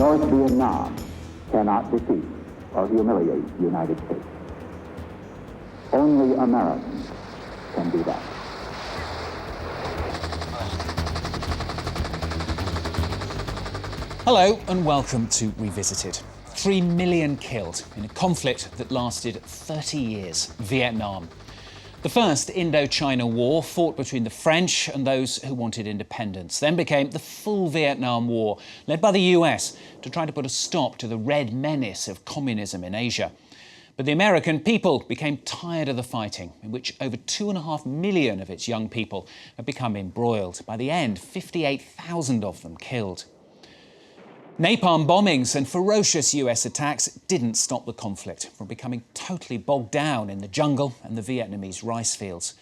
North Vietnam cannot defeat or humiliate the United States. Only Americans can do that. Hello and welcome to Revisited. 3 million killed in a conflict that lasted 30 years, Vietnam. The first Indochina War, fought between the French and those who wanted independence, then became the full Vietnam War, led by the US to try to put a stop to the red menace of communism in Asia. But the American people became tired of the fighting, in which over 2.5 million of its young people had become embroiled. By the end, 58,000 of them killed. Napalm bombings and ferocious US attacks didn't stop the conflict from becoming totally bogged down in the jungle and the Vietnamese rice fields.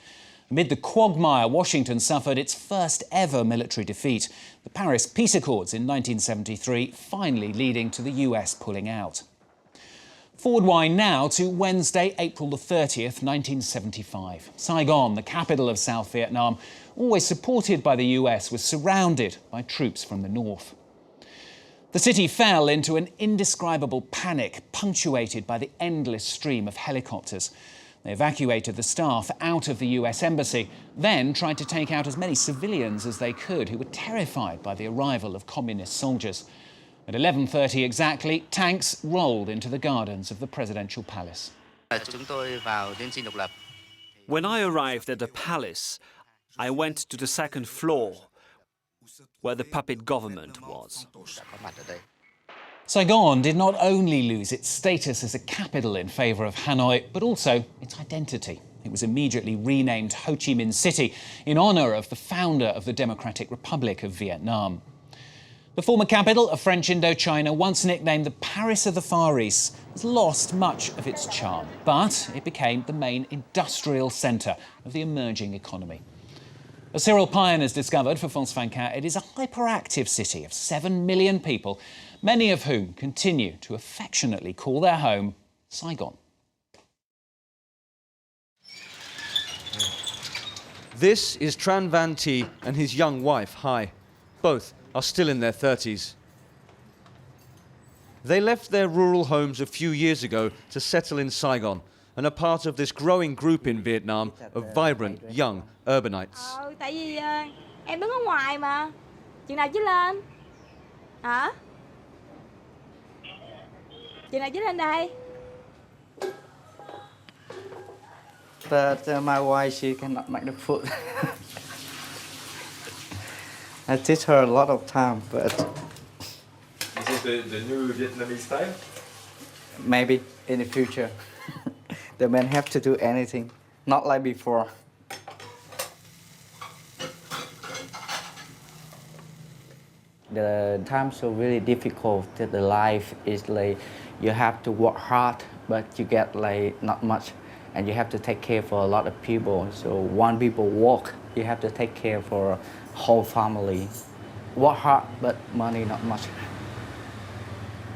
Amid the quagmire, Washington suffered its first ever military defeat, the Paris Peace Accords in 1973 finally leading to the US pulling out. Forward wind now to Wednesday, April the 30th, 1975. Saigon, the capital of South Vietnam, always supported by the US, was surrounded by troops from the north. The city fell into an indescribable panic, punctuated by the endless stream of helicopters. They evacuated the staff out of the US embassy, then tried to take out as many civilians as they could, who were terrified by the arrival of communist soldiers. At 11:30 exactly, tanks rolled into the gardens of the presidential palace. When I arrived at the palace, I went to the second floor, where the puppet government was. Saigon did not only lose its status as a capital in favour of Hanoi, but also its identity. It was immediately renamed Ho Chi Minh City in honour of the founder of the Democratic Republic of Vietnam. The former capital of French Indochina, once nicknamed the Paris of the Far East, has lost much of its charm, but it became the main industrial centre of the emerging economy. As Cyril Pine has discovered for France 24, it is a hyperactive city of 7 million people, many of whom continue to affectionately call their home Saigon. This is Tran Van T and his young wife, Hai. Both are still in their 30s. They left their rural homes a few years ago to settle in Saigon and are part of this growing group in Vietnam of vibrant young urbanites. Tại vì em đứng ở ngoài mà. Chừng nào chứ lên? Hả? Chừng nào chứ lên đây? But my wife, she cannot make the food. I teach her a lot of time, but... Is it the new Vietnamese style? Maybe in the future. The men have to do anything, not like before. The times are really difficult. The life is like you have to work hard, but you get like not much, and you have to take care for a lot of people. So one people work, you have to take care for a whole family. Work hard, but money not much,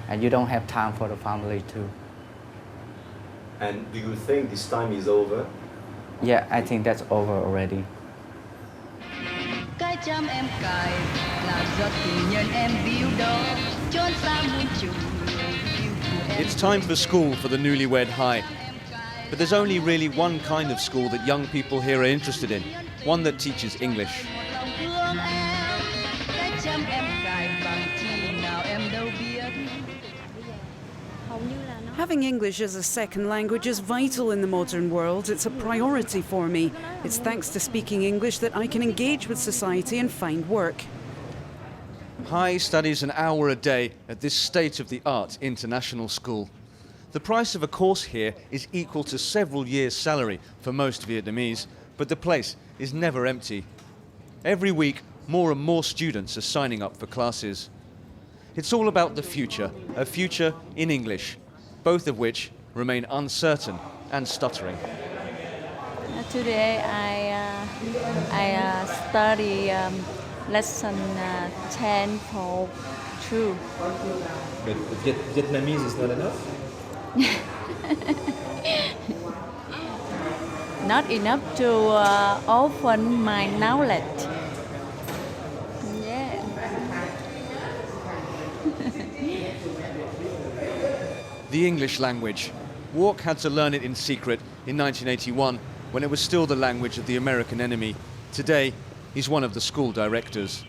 and you don't have time for the family too. And do you think this time is over? Yeah, I think that's over already. It's time for school for the newlywed Hai. But there's only really one kind of school that young people here are interested in, one that teaches English. Having English as a second language is vital in the modern world. It's a priority for me. It's thanks to speaking English that I can engage with society and find work. Hai studies an hour a day at this state-of-the-art international school. The price of a course here is equal to several years' salary for most Vietnamese, but the place is never empty. Every week, more and more students are signing up for classes. It's all about the future, a future in English, both of which remain uncertain and stuttering. Today I study lesson 10 for 2. But Vietnamese is not enough? Not enough to open my knowledge. Yeah. the English language. Walk had to learn it in secret in 1981 when it was still the language of the American enemy. Today, he's one of the school directors.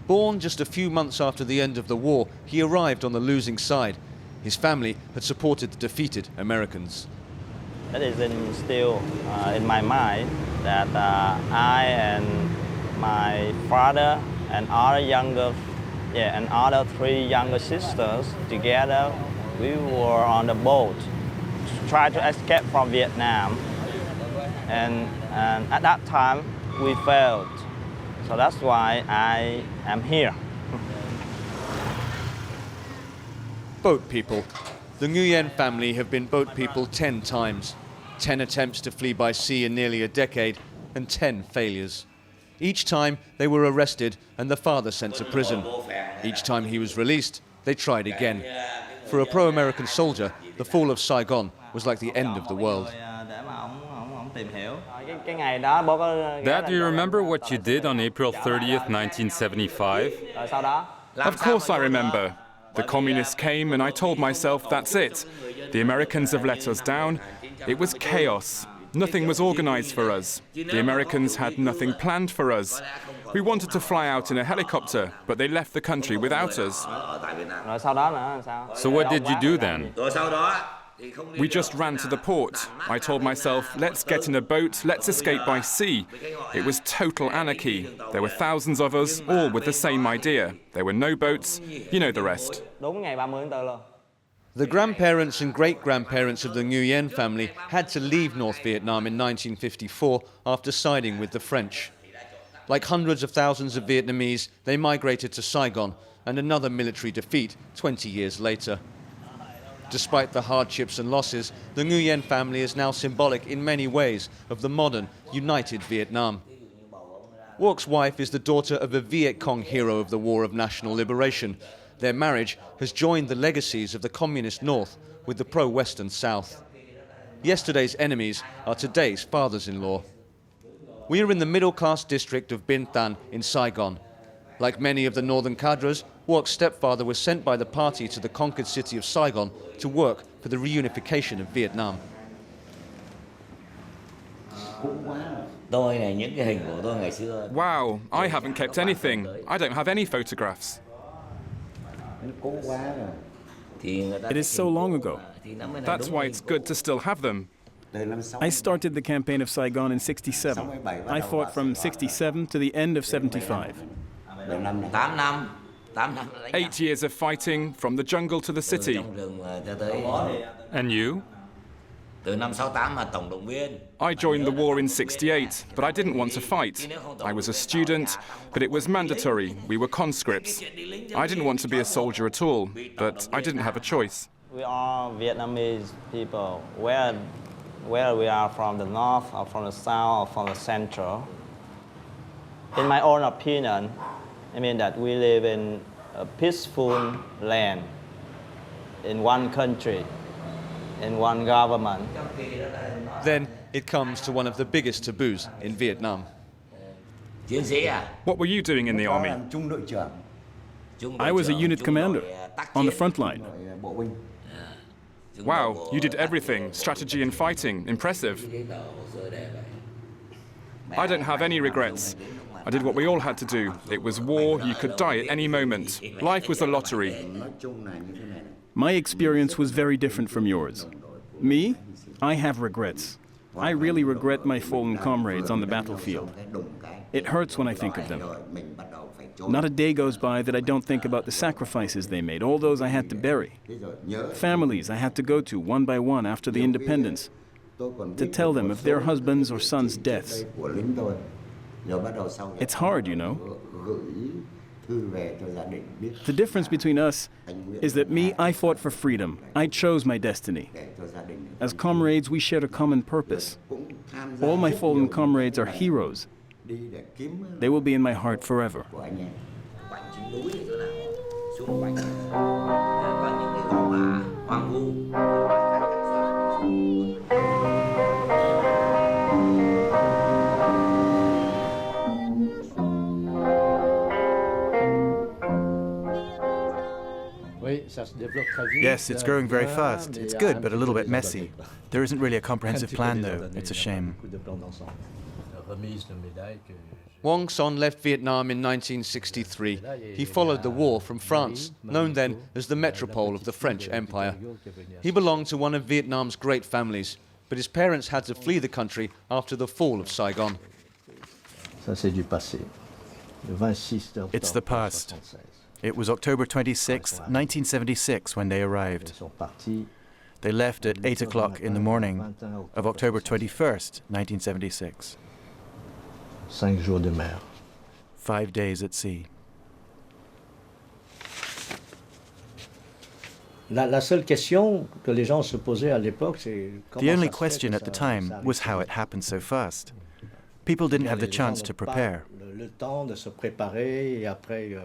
Born just a few months after the end of the war, he arrived on the losing side. His family had supported the defeated Americans. It is still in my mind that I and my father and other three younger sisters together, we were on the boat to try to escape from Vietnam. And at that time, we failed. So that's why I am here. Boat people. The Nguyen family have been boat people 10 times. 10 attempts to flee by sea in nearly a decade, and 10 failures. Each time they were arrested and the father sent to prison. Each time he was released, they tried again. For a pro-American soldier, the fall of Saigon was like the end of the world. Dad, do you remember what you did on April 30th, 1975? Of course I remember. The communists came and I told myself, that's it. The Americans have let us down. It was chaos. Nothing was organized for us. The Americans had nothing planned for us. We wanted to fly out in a helicopter, but they left the country without us. So what did you do then? We just ran to the port. I told myself, let's get in a boat, let's escape by sea. It was total anarchy. There were thousands of us, all with the same idea. There were no boats, you know the rest. The grandparents and great-grandparents of the Nguyen family had to leave North Vietnam in 1954 after siding with the French. Like hundreds of thousands of Vietnamese, they migrated to Saigon and another military defeat 20 years later. Despite the hardships and losses, the Nguyen family is now symbolic in many ways of the modern, united Vietnam. Walk's wife is the daughter of a Viet Cong hero of the War of National Liberation. Their marriage has joined the legacies of the communist North with the pro-Western South. Yesterday's enemies are today's fathers-in-law. We are in the middle-class district of Binh Tan in Saigon. Like many of the northern cadres, Walk's stepfather was sent by the party to the conquered city of Saigon to work for the reunification of Vietnam. Wow, I haven't kept anything. I don't have any photographs. It is so long ago. That's why it's good to still have them. I started the campaign of Saigon in '67. I fought from '67 to the end of '75. 8 years of fighting, from the jungle to the city. And you? I joined the war in '68, but I didn't want to fight. I was a student, but it was mandatory. We were conscripts. I didn't want to be a soldier at all, but I didn't have a choice. We are Vietnamese people, whether we are from the north or from the south or from the central. In my own opinion, I mean that we live in a peaceful land, in one country, in one government. Then it comes to one of the biggest taboos in Vietnam. What were you doing in the army? I was a unit commander on the front line. Wow, you did everything, strategy and fighting. Impressive. I don't have any regrets. I did what we all had to do. It was war, you could die at any moment. Life was a lottery. My experience was very different from yours. Me, I have regrets. I really regret my fallen comrades on the battlefield. It hurts when I think of them. Not a day goes by that I don't think about the sacrifices they made, all those I had to bury. Families I had to go to one by one after the independence, to tell them of their husbands' or sons' deaths. It's hard, you know. The difference between us is that me, I fought for freedom. I chose my destiny. As comrades, we shared a common purpose. All my fallen comrades are heroes. They will be in my heart forever. Yes, it's growing very fast. It's good, but a little bit messy. There isn't really a comprehensive plan, though. It's a shame. Wong Son left Vietnam in 1963. He followed the war from France, known then as the metropole of the French Empire. He belonged to one of Vietnam's great families, but his parents had to flee the country after the fall of Saigon. It's the past. It was October 26, 1976 when they arrived. They left at 8 o'clock in the morning of October 21st, 1976. 5 jours de mer. 5 days at sea. La seule question que les gens se posaient à l'époque, c'est The only question at the time was how it happened so fast. People didn't have the chance to prepare. Le temps de se préparer et après.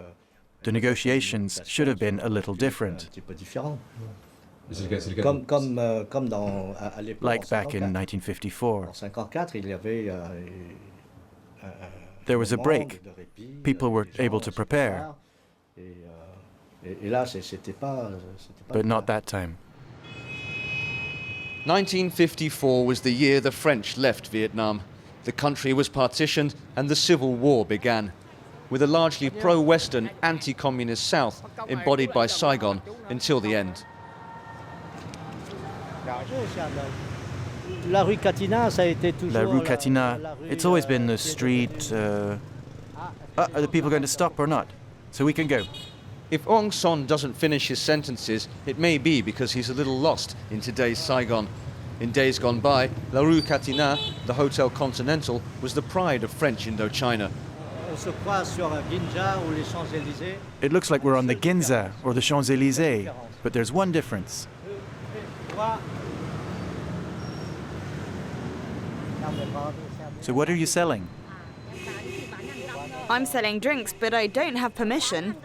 The negotiations should have been a little different. Like back in 1954. There was a break. People were able to prepare. But not that time. 1954 was the year the French left Vietnam. The country was partitioned and the Civil War began, with a largely pro-Western, anti-communist South embodied by Saigon until the end. La Rue Catinat, it's always been the street... Are the people going to stop or not? So we can go. If Wong Son doesn't finish his sentences, it may be because he's a little lost in today's Saigon. In days gone by, La Rue Catinat, the Hotel Continental, was the pride of French Indochina. It looks like we're on the Ginza or the Champs-Élysées, but there's one difference. So what are you selling? I'm selling drinks, but I don't have permission.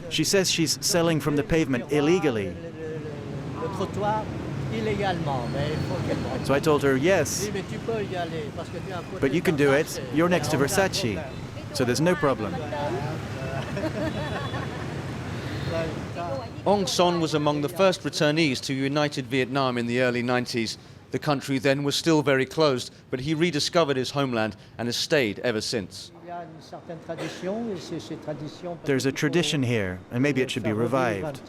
She says she's selling from the pavement illegally. So I told her, yes, but you can do it. You're next to Versace, so there's no problem. Wong Son was among the first returnees to united Vietnam in the early 90s. The country then was still very closed, but he rediscovered his homeland and has stayed ever since. There's a tradition here, and maybe it should be revived.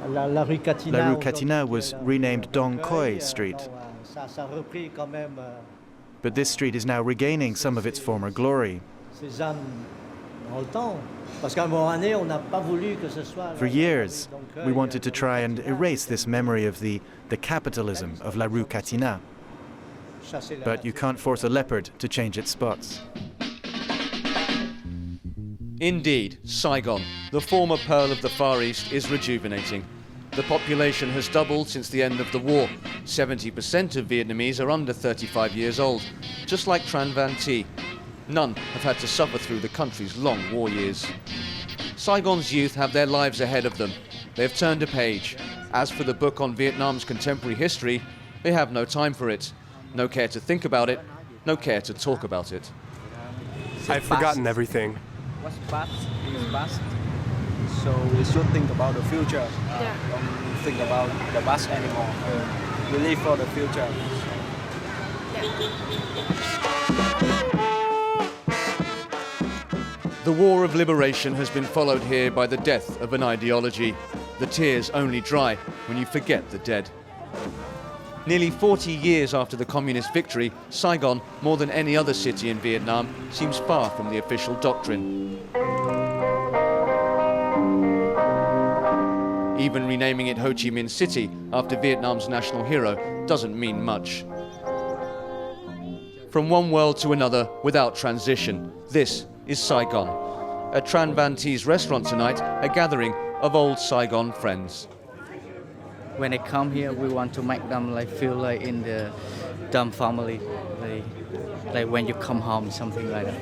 La Rue Catinat was renamed Dong Khoi Street. But this street is now regaining some of its former glory. For years, we wanted to try and erase this memory of the capitalism of La Rue Catinat. But you can't force a leopard to change its spots. Indeed, Saigon, the former pearl of the Far East, is rejuvenating. The population has doubled since the end of the war. 70% of Vietnamese are under 35 years old, just like Tran Van Thi. None have had to suffer through the country's long war years. Saigon's youth have their lives ahead of them. They have turned a page. As for the book on Vietnam's contemporary history, they have no time for it. No care to think about it, no care to talk about it. I've forgotten everything. What's past is past. So we should think about the future. Don't think about the past anymore. We live for the future. The war of liberation has been followed here by the death of an ideology. The tears only dry when you forget the dead. Nearly 40 years after the communist victory, Saigon, more than any other city in Vietnam, seems far from the official doctrine. Even renaming it Ho Chi Minh City after Vietnam's national hero doesn't mean much. From one world to another without transition, this is Saigon. At Tran Van Thi's restaurant tonight, a gathering of old Saigon friends. When they come here, we want to make them feel like in the Dam family, like when you come home, something like that.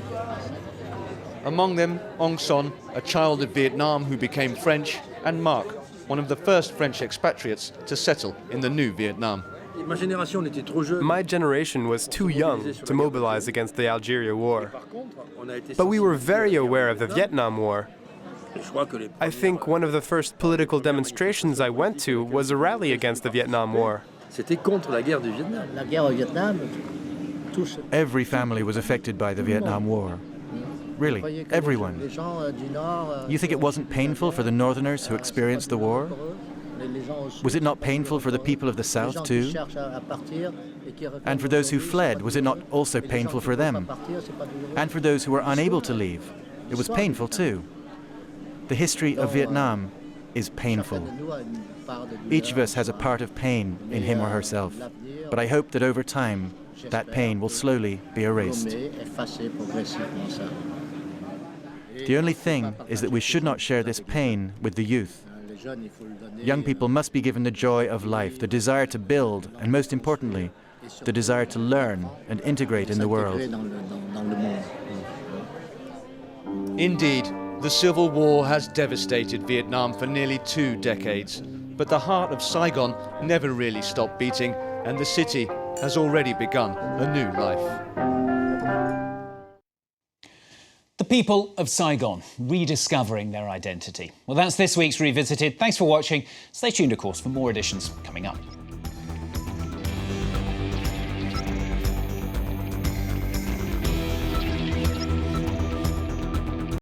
Among them, Ong Son, a child of Vietnam who became French, and Mark, one of the first French expatriates to settle in the new Vietnam. My generation was too young to mobilize against the Algeria War. But we were very aware of the Vietnam War. I think one of the first political demonstrations I went to was a rally against the Vietnam War. Every family was affected by the Vietnam War. Really, everyone. You think it wasn't painful for the Northerners who experienced the war? Was it not painful for the people of the South too? And for those who fled, was it not also painful for them? And for those who were unable to leave, it was painful too. The history of Vietnam is painful. Each of us has a part of pain in him or herself, but I hope that over time, that pain will slowly be erased. The only thing is that we should not share this pain with the youth. Young people must be given the joy of life, the desire to build, and most importantly, the desire to learn and integrate in the world. Indeed, the Civil War has devastated Vietnam for nearly 2 decades. But the heart of Saigon never really stopped beating, and the city has already begun a new life. The people of Saigon rediscovering their identity. Well, that's this week's Revisited. Thanks for watching. Stay tuned, of course, for more editions coming up.